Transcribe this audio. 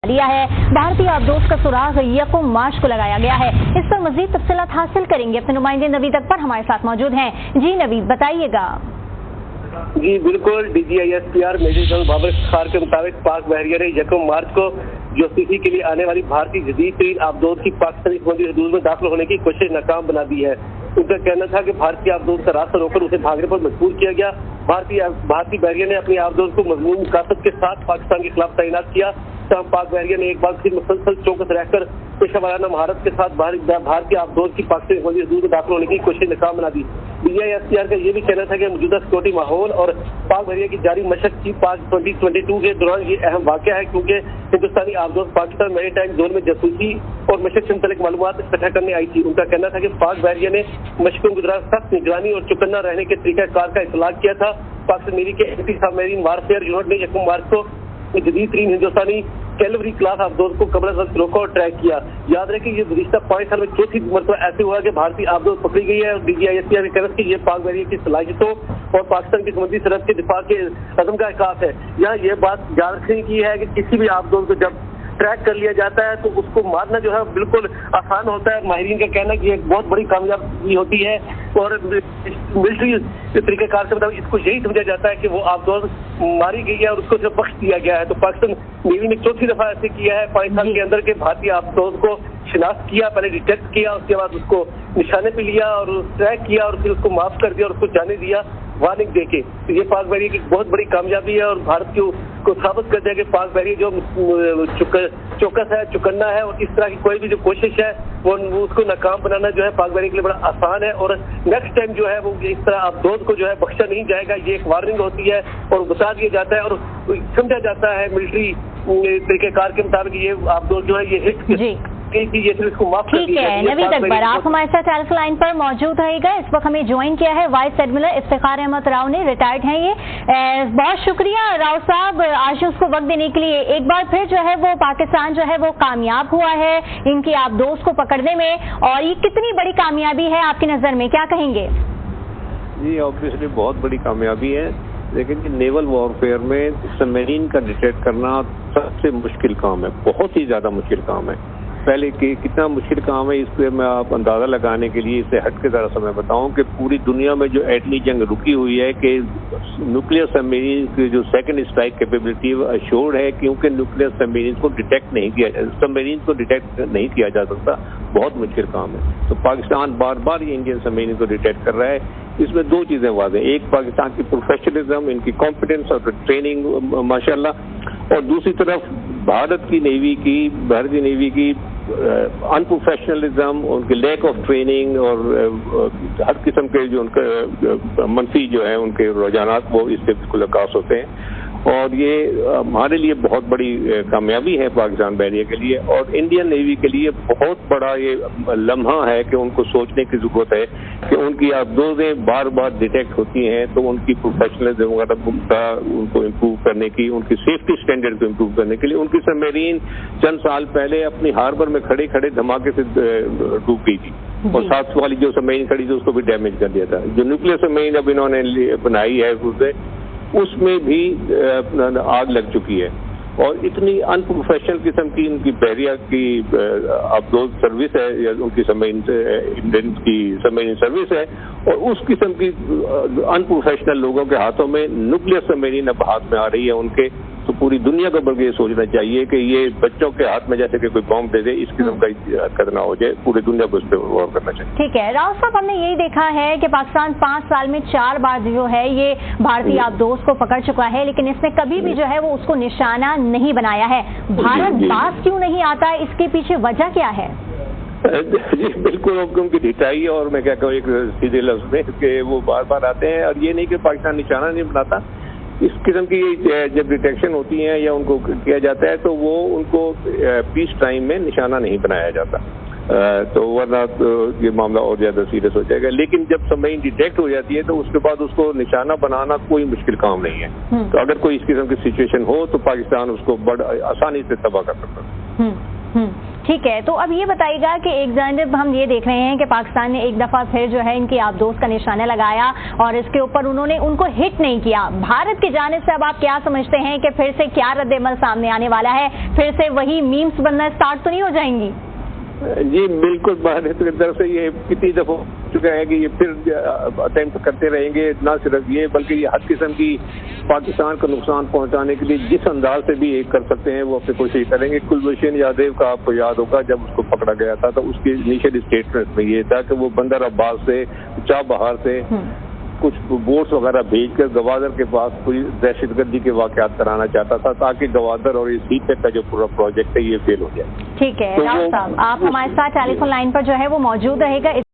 लिया है। भारतीय आबदोज का सुराग 1 मार्च को लगाया गया है। इस पर मजीद तफसीलात हासिल करेंगे। अपने नुमाइंदे नवीद अकबर हमारे साथ मौजूद हैं। जी नवीद, बताइएगा। जी बिल्कुल, DGISPR major general Babar Iftikhar के मुताबिक पाक बहरिया ने 1 मार्च को यूसीसी के लिए आने वाली भारतीय जदीद तरीन आबदोज की पाकिस्तानी समुद्री हदूद में दाखिल होने की कोशिश नाकाम बना दी है। उनका कहना था कि भारतीय आबदोज का रास्ता रोककर उसे भागने पर मजबूर किया गया। भारतीय बहरिया ने अपनी आबदोज को मजमून मुकासद के साथ पाकिस्तान के खिलाफ तैनात किया। तब पाक बहरिया ने एक बार फिर मुसलसल चौकस रहकर पेशा वाराना महारत के साथ भारतीय आबदोज की पाकिस्तानी समुद्री हदूद में दाखिल होने की कोशिश नाकाम बना दी। DGISPR का ये भी कहना था कि मौजूदा सिक्योरिटी माहौल और पाक बहरिया की जारी मशक की 2022 के दौरान ये अहम वाक़या है, क्योंकि हिंदुस्तानी आबदोज पाकिस्तान मैरीटाइम जोन में जासूसी और मशक से मुतल्लिक मालूमात इकट्ठा करने आई थी। उनका कहना था कि पाक बहरिया ने मशकों के दौरान सख्त निगरानी और चौकन्ना रहने के तरीक़ाकार का इतलाक किया था। पाकिस्तान नेवी के एंटी सबमरीन वारफेयर यूनिट ने 1 मार्च को जदीद तरीन हिंदुस्तानी कैलवरी क्लास आबदोज को कब्र वक्त रोका और ट्रैक किया। याद रखें ये गुज़िश्ता 5 साल में चौथी मरतबा ऐसे हुआ कि भारतीय आबदोज पकड़ी गई है। DGISPR के कहना कि ये पाक बहरिया की सलाहियतों और पाकिस्तान की समुद्री सरहद के दिफा के अज़म का एहसास है। यहाँ ये बात याद रखने की है कि किसी भी आबदोज को जब ट्रैक कर लिया जाता है तो उसको मारना जो है बिल्कुल आसान होता है। माहिरीन का कहना है कि एक बहुत बड़ी कामयाबी होती है और मिलिट्री तरीक़ेकार से मतलब इसको यही समझा जाता है कि वो आबदोज मारी गई है और उसको सिर्फ बख्श दिया गया है। तो पाकिस्तान नेवी ने चौथी दफा ऐसे किया है 5 साल के अंदर के भारतीय आबदोज को शिनाख्त किया, पहले डिटेक्ट किया, उसके बाद उसको निशाने पे लिया और ट्रैक किया और फिर उसको माफ कर दिया और उसको जाने दिया वार्निंग देके। तो ये पाक बहरिया की बहुत बड़ी कामयाबी है और भारत को साबित कर दिया कि पाक बहरिया जो चौकस है, चौकन्ना है और इस तरह की कोई भी जो कोशिश है वो उसको नाकाम बनाना जो है पाक बहरिया के लिए बड़ा आसान है। और नेक्स्ट टाइम जो है वो इस तरह आबदोज को जो है बख्शा नहीं जाएगा। ये एक वार्निंग होती है और बता दिया जाता है और समझा जाता है मिलिट्री तरीक़ेकार के मुताबिक ये आबदोज जो है ये हिट ठीक है। नवीद अकबर, आप हमारे साथ हेल्प लाइन पर मौजूद रहेगा। इस वक्त हमें ज्वाइन किया है वाइस एडमिरल इफ्तिखार अहमद राव ने, रिटायर्ड हैं ये। बहुत शुक्रिया राव साहब आज उसको वक्त देने के लिए। एक बार फिर जो है वो पाकिस्तान जो है वो कामयाब हुआ है इनकी आबदोज को पकड़ने में, और ये कितनी बड़ी कामयाबी है आपकी नजर में, क्या कहेंगे? जी ऑब्वियसली बहुत बड़ी कामयाबी है, लेकिन नेवल वॉरफेयर में सबमरीन का डिटेक्ट करना सबसे मुश्किल काम है, बहुत ही ज्यादा मुश्किल काम है। पहले कि कितना मुश्किल काम है इस पर मैं आप अंदाज़ा लगाने के लिए इससे हट के ज़रा सा मैं बताऊँ कि पूरी दुनिया में जो एटमी जंग रुकी हुई है कि न्यूक्लियर सबमरीन की जो सेकंड स्ट्राइक कैपेबिलिटी अश्योर्ड है, क्योंकि न्यूक्लियर सबमरीन को डिटेक्ट नहीं किया जा सकता, बहुत मुश्किल काम है। तो पाकिस्तान बार बार ये इंडियन सबमरीन को डिटेक्ट कर रहा है। इसमें 2 चीज़ें वाज़ेह, एक पाकिस्तान की प्रोफेशनलिज्म, इनकी कॉम्पिटेंस और ट्रेनिंग माशाल्लाह, और दूसरी तरफ भारतीय नेवी की अनप्रोफेशनलिज्म, उनके लैक ऑफ ट्रेनिंग और हर किस्म के जो उनके मनफी जो है उनके रुझानात वो इससे बिल्कुल अकास होते हैं। और ये हमारे लिए बहुत बड़ी कामयाबी है पाकिस्तान बहरिया के लिए, और इंडियन नेवी के लिए बहुत बड़ा ये लम्हा है कि उनको सोचने की जरूरत है कि उनकी आबदोजें बार बार डिटेक्ट होती हैं, तो उनकी प्रोफेशनलिज्म उनको इम्प्रूव करने की, उनकी सेफ्टी स्टैंडर्ड को इम्प्रूव करने के लिए। उनकी सबमरीन चंद साल पहले अपनी हार्बर में खड़े खड़े धमाके से डूब गई थी और साथ वाली जो सबमरीन खड़ी थी उसको भी डैमेज कर दिया था। जो न्यूक्लियर सबमरीन अब इन्होंने बनाई है उसमें भी आग लग चुकी है, और इतनी अनप्रोफेशनल किस्म की उनकी बहरिया की आबदोज सर्विस है या उनकी इंडियन की सबमरीन सर्विस है, और उस किस्म की अनप्रोफेशनल लोगों के हाथों में न्यूक्लियर सबमरीन अब हाथ में आ रही है उनके। तो पूरी दुनिया को बल्कि ये सोचना चाहिए कि ये बच्चों के हाथ में जैसे कि कोई बॉम्ब दे दे, इस किस्म का हरकत ना हो जाए, पूरी दुनिया को उस पर गौर करना चाहिए। ठीक है राव साहब, हमने यही देखा है कि पाकिस्तान 5 साल में 4 बार जो है ये भारतीय आबदोज को पकड़ चुका है, लेकिन इसने कभी भी जो है वो उसको निशाना नहीं बनाया है। भारत बाज क्यों नहीं आता, इसके पीछे वजह क्या है? जी बिल्कुल, उनकी ढिठाई है, और मैं क्या कहूँ एक सीधे लफ्ज में कि वो बार बार आते हैं, और ये नहीं कि पाकिस्तान निशाना नहीं बनाता। इस किस्म की जब डिटेक्शन होती है या उनको किया जाता है तो वो उनको पीस टाइम में निशाना नहीं बनाया जाता, तो वरना ये मामला और ज्यादा सीरियस हो जाएगा। लेकिन जब सबमरीन डिटेक्ट हो जाती है तो उसके बाद उसको निशाना बनाना कोई मुश्किल काम नहीं है। तो अगर कोई इस किस्म की सिचुएशन हो तो पाकिस्तान उसको बड़ आसानी से तबाह कर सकता है। ठीक है, तो अब ये बताइएगा कि एक जानब हम ये देख रहे हैं कि पाकिस्तान ने एक दफा फिर जो है इनकी आबदोज का निशाना लगाया और इसके ऊपर उन्होंने उनको हिट नहीं किया। भारत की जानिब से अब आप क्या समझते हैं कि फिर से क्या रद्द-ए-अमल सामने आने वाला है? फिर से वही मीम्स बनना स्टार्ट तो नहीं हो जाएंगी? जी बिल्कुल, भारत की तरफ से ये कितनी दफा हो चुका है कि ये फिर अटेम्प्ट करते रहेंगे। ना सिर्फ ये बल्कि ये हर किस्म की पाकिस्तान को नुकसान पहुंचाने के लिए जिस अंदाज से भी एक कर सकते हैं वो अपनी कोशिश करेंगे। कुलभूषण यादव का आपको याद होगा, जब उसको पकड़ा गया था तो उसके इनिशियल स्टेटमेंट में ये था कि वो बंदर अब्बास से, चाबहार से कुछ बोट्स वगैरह भेजकर गवादर के पास कोई दहशतगर्दी के वाकयात कराना चाहता था ताकि गवादर और इस सीपेक का जो पूरा प्रोजेक्ट है ये फेल हो जाए। ठीक है, तो राव साहब आप हमारे साथ टेलीफोन लाइन पर जो है वो मौजूद रहेगा।